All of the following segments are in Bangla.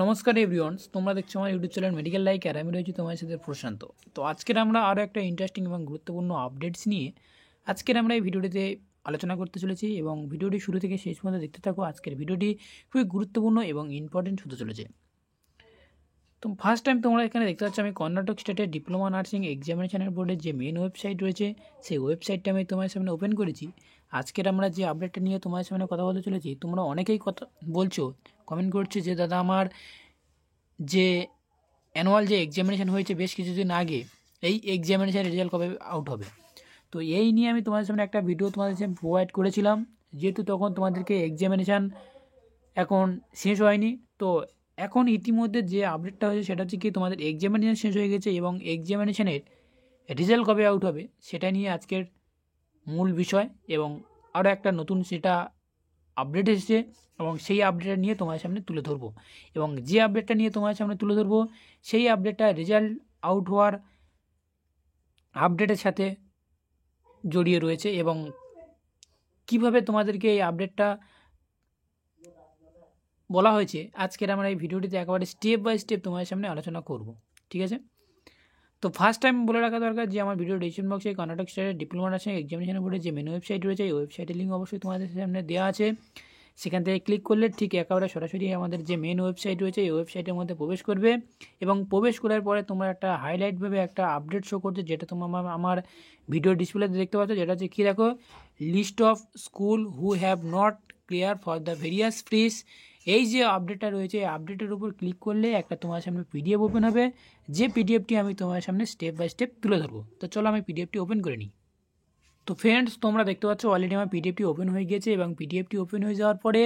নমস্কার এভরিওয়ানস, তোমরা দেখছো আমার ইউটিউব চ্যানেল মেডিকেল লাইক আর আমি রয়েছি তোমার সাথে প্রশান্ত। তো আজকের আমরা আরও একটা ইন্টারেস্টিং এবং গুরুত্বপূর্ণ আপডেটস নিয়ে আজকের আমরা এই ভিডিওটিতে আলোচনা করতে চলেছি এবং ভিডিওটি শুরু থেকে শেষ পর্যন্ত দেখতে থাকো। আজকের ভিডিওটি খুবই গুরুত্বপূর্ণ এবং ইম্পর্টেন্ট হতে চলেছে। তো ফার্স্ট টাইম তোমরা এখানে দেখতে পাচ্ছ আমি কর্ণাটক স্টেটের ডিপ্লোমা নার্সিং এক্সামিনেশনের বোর্ডের যে মেন ওয়েবসাইট রয়েছে সেই ওয়েবসাইটটা আমি তোমার সামনে ওপেন করেছি। আজকের আমরা যে আপডেটটা নিয়ে তোমার সামনে কথা বলতে চলেছি, তোমরা অনেকেই কথা বলছো, কমেন্ট করছো যে দাদা আমার যে অ্যানুয়াল যে এক্সামিনেশান হয়েছে বেশ কিছুদিন আগে, এই এক্সামিনেশানের রেজাল্ট কবে আউট হবে। তো এই নিয়ে আমি তোমাদের সামনে একটা ভিডিও তোমাদের সামনে প্রোভাইড করেছিলাম, যেহেতু তখন তোমাদেরকে এক্সামিনেশান এখন শেষ হয়নি। তো এখন ইতিমধ্যে যে আপডেটটা হয়েছে সেটা হচ্ছে কি, তোমাদের এক্সামিনেশান শেষ হয়ে গেছে এবং এক্সামিনেশানের রেজাল্ট কবে আউট হবে সেটা নিয়ে আজকের মূল বিষয়। এবং আরও একটা নতুন সেটা আপডেট এসেছে এবং সেই আপডেটটা নিয়ে তোমার সামনে তুলে ধরবো। এবং যে আপডেটটা নিয়ে তোমার সামনে তুলে ধরবো সেই আপডেটটা রেজাল্ট আউট হওয়ার আপডেটের সাথে জড়িয়ে রয়েছে এবং কিভাবে তোমাদেরকে এই আপডেটটা বলা হয়েছে আজকের আমরা এই ভিডিওটিতে একেবারে স্টেপ বাই স্টেপ তোমার সামনে আলোচনা করব। ঠিক আছে, তো ফার্স্ট টাইম বলে রাখা দরকার যে আমার ভিডিও ডিসক্রিপশন বক্সে কর্ণাটক স্টেটের ডিপ্লোমা নার্সিং এক্সামিনেশন বোর্ডের যে মেন ওয়েবসাইট রয়েছে এই ওয়েবসাইটের লিঙ্ক অবশ্যই তোমাদের সামনে দেওয়া আছে। সেখান থেকে ক্লিক করলে ঠিক একেবারে সরাসরি আমাদের যে মেন ওয়েবসাইট রয়েছে এই ওয়েবসাইটের মধ্যে প্রবেশ করবে এবং প্রবেশ করার পরে তোমরা একটা হাইলাইটভাবে একটা আপডেট শো করছে, যেটা তোমরা আমার ভিডিও ডিসপ্লেতে দেখতে পাচ্ছ। যেটা হচ্ছে কী, দেখো, list of school who have not clear for the various fees. এই যে আপডেটটা রয়েছে এই আপডেটের উপর ক্লিক করলে একটা তোমার সামনে পিডিএফ ওপেন হবে, যে পিডিএফটি আমি তোমার সামনে স্টেপ বাই স্টেপ তুলে ধরবো। তো চলো আমি পিডিএফটি ওপেন করে নিই। তো ফ্রেন্ডস, তোমরা দেখতে পাচ্ছ অলরেডি আমার পিডিএফটি ওপেন হয়ে গিয়েছে এবং পিডিএফটি ওপেন হয়ে যাওয়ার পরে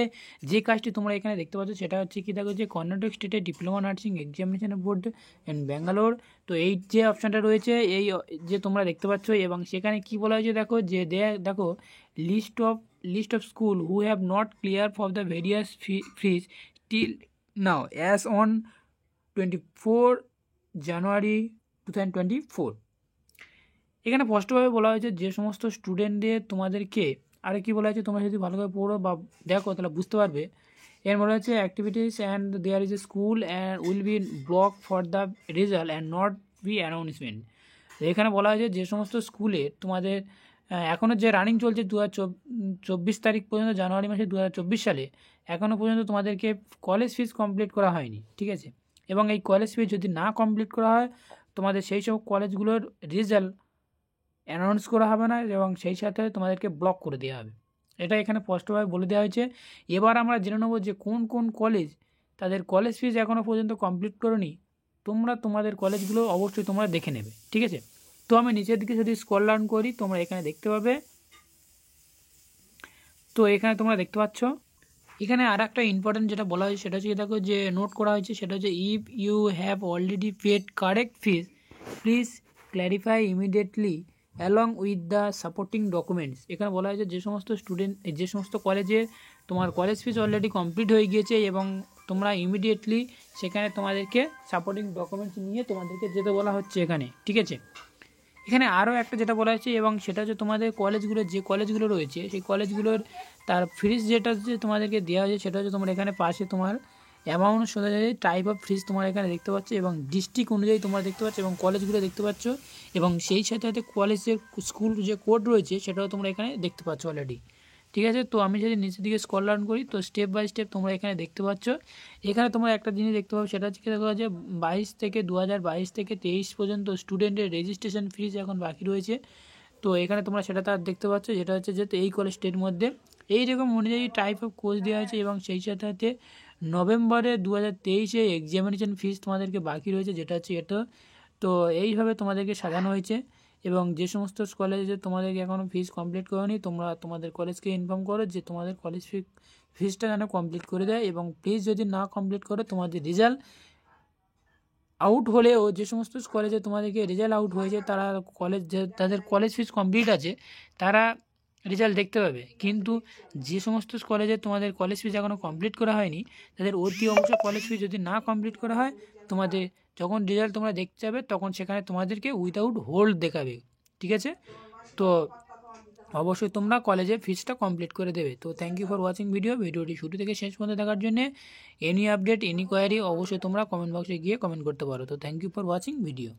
যে কাজটি তোমরা এখানে দেখতে পাচ্ছ সেটা হচ্ছে কি, দেখো, যে কর্ণাটক স্টেটের diploma nursing examination board in Bangalore. তো এই যে অপশানটা রয়েছে এই যে তোমরা দেখতে পাচ্ছ এবং সেখানে কি বলা হয়েছে, দেখো, যে দেখো list of school who have not clear for the various fees till now as on 24 January 2024। এখানে স্পষ্টভাবে বলা হয়েছে যে সমস্ত স্টুডেন্টদের তোমাদেরকে, আর কি বলা হয়েছে তোমরা যদি ভালোভাবে পড়ো বা দেখো তাহলে বুঝতে পারবে। এর বলা হচ্ছে activities and there is a school and will be block for the result and not be announcement. এখানে বলা হয়েছে যে সমস্ত স্কুলে তোমাদের এখনও যে রানিং চলছে 2024 তারিখ পর্যন্ত, জানুয়ারি মাসে 2024 সালে এখনও পর্যন্ত তোমাদেরকে কলেজ ফিস কমপ্লিট করা হয়নি। ঠিক আছে, এবং এই কলেজ ফিস যদি না কমপ্লিট করা হয় তোমাদের সেই সব কলেজগুলোর রেজাল্ট অ্যানাউন্স করা হবে না এবং সেই সাথে তোমাদেরকে ব্লক করে দেওয়া হবে। এটা এখানে স্পষ্টভাবে বলে দেওয়া হয়েছে। এবার আমরা জেনে নেব যে কোন কোন কলেজ তাদের কলেজ ফিস এখনও পর্যন্ত কমপ্লিট করেনি। তোমরা তোমাদের কলেজগুলো অবশ্যই তোমরা দেখে নেবে। ঠিক আছে, তো আমি নিচের দিকে যদি স্ক্রল ডাউন করি তোমরা এখানে দেখতে পাবে। তো এখানে তোমরা দেখতে পাচ্ছ এখানে আর একটা ইম্পর্টেন্ট যেটা বলা হয়েছে সেটা হচ্ছে, দেখো, যে নোট করা হয়েছে সেটা হচ্ছে if you have already paid correct fees please clarify immediately along with the supporting documents. এখানে বলা হয়েছে যে সমস্ত স্টুডেন্ট, যে সমস্ত কলেজে তোমার কলেজ ফিস অলরেডি কমপ্লিট হয়ে গিয়েছে এবং তোমরা ইমিডিয়েটলি সেখানে তোমাদেরকে সাপোর্টিং ডকুমেন্টস নিয়ে তোমাদেরকে যেতে বলা হচ্ছে এখানে। ঠিক আছে, এখানে আরও একটা যেটা বলা হয়েছে এবং সেটা হচ্ছে তোমাদের কলেজগুলো, যে কলেজগুলো রয়েছে সেই কলেজগুলোর তার ফিস যেটা হচ্ছে তোমাদেরকে দেওয়া হয়েছে সেটা হচ্ছে তোমরা এখানে পাশে তোমার অ্যামাউন্ট অনুযায়ী টাইপ অফ ফিস তোমরা এখানে দেখতে পাচ্ছ এবং ডিস্ট্রিক্ট অনুযায়ী তোমরা দেখতে পাচ্ছ এবং কলেজগুলো দেখতে পাচ্ছ এবং সেই সাথে সাথে কলেজের স্কুল যে কোড রয়েছে সেটাও তোমরা এখানে দেখতে পাচ্ছ অলরেডি। ঠিক আছে, তো আমি যদি নিচের দিকে স্ক্রল ডাউন করি তো স্টেপ বাই স্টেপ তোমরা এখানে দেখতে পাচ্ছ। এখানে তোমরা একটা জিনিস দেখতে পাবে সেটা হচ্ছে দেখো যে 2022 থেকে 23 পর্যন্ত স্টুডেন্টের রেজিস্ট্রেশন ফিস এখন বাকি রয়েছে। তো এখানে তোমরা সেটা তার দেখতে পাচ্ছ, যেটা হচ্ছে যেহেতু এই কলেজটির মধ্যে এইরকম অনুযায়ী টাইপ অফ কোর্স দেওয়া হয়েছে এবং সেই সাথে সাথে নভেম্বরে 2023 এক্সামিনেশন ফিস তোমাদেরকে বাকি রয়েছে, যেটা হচ্ছে এটা। তো এইভাবে তোমাদেরকে সাজানো হয়েছে এবং যে সমস্ত কলেজে তোমাদেরকে এখনও ফিস কমপ্লিট করেনি তোমরা তোমাদের কলেজকে ইনফর্ম করো যে তোমাদের কলেজ ফিসটা যেন কমপ্লিট করে দেয় এবং প্লিজ যদি না কমপ্লিট করে তোমাদের রেজাল্ট আউট হলেও, যে সমস্ত কলেজে তোমাদেরকে রেজাল্ট আউট হয়েছে তারা তাদের কলেজ ফিস কমপ্লিট আছে তারা রেজাল্ট দেখতে পাবে, কিন্তু যে সমস্ত কলেজে তোমাদের কলেজ ফিস এখনও কমপ্লিট করা হয়নি তাদের অতি অংশ কলেজ ফিস যদি না কমপ্লিট করা হয় তোমাদের যখন রেজাল্ট তোমরা দেখতে যাবে তখন সেখানে তোমাদেরকে উইদাউট হোল্ড দেখাবে। ঠিক আছে, তো অবশ্যই তোমরা কলেজে ফিসটা কমপ্লিট করে দেবে। তো থ্যাংক ইউ ফর ওয়াচিং ভিডিওটি শুরু থেকে শেষ পর্যন্ত দেখার জন্য। এনি আপডেট এনি কোয়ারি অবশ্যই তোমরা কমেন্ট বক্সে গিয়ে কমেন্ট করতে পারো। তো thank you for watching video.